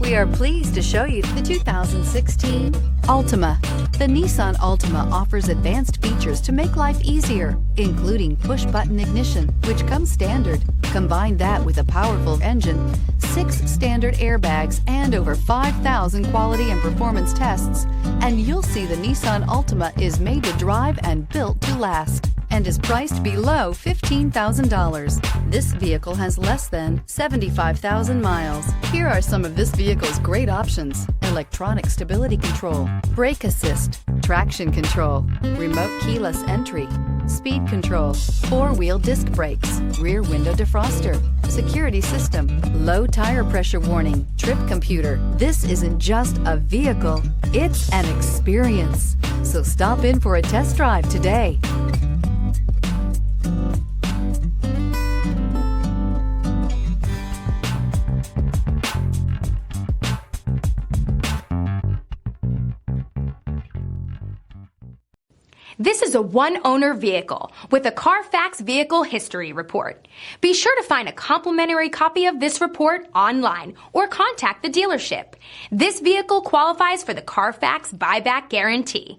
We are pleased to show you the 2016 Altima. The Nissan Altima offers advanced features to make life easier, including push-button ignition, which comes standard. Combine that with a powerful engine, 6 standard airbags, and over 5,000 quality and performance tests, and you'll see the Nissan Altima is made to drive and built to last, and is priced below $15,000. This vehicle has less than 75,000 miles. Here are some of this vehicle's great options: electronic stability control, brake assist, traction control, remote keyless entry, speed control, 4-wheel disc brakes, rear window defroster, security system, low tire pressure warning, trip computer. This isn't just a vehicle, it's an experience. So stop in for a test drive today. This is a one-owner vehicle with a Carfax Vehicle History Report. Be sure to find a complimentary copy of this report online or contact the dealership. This vehicle qualifies for the Carfax Buyback Guarantee.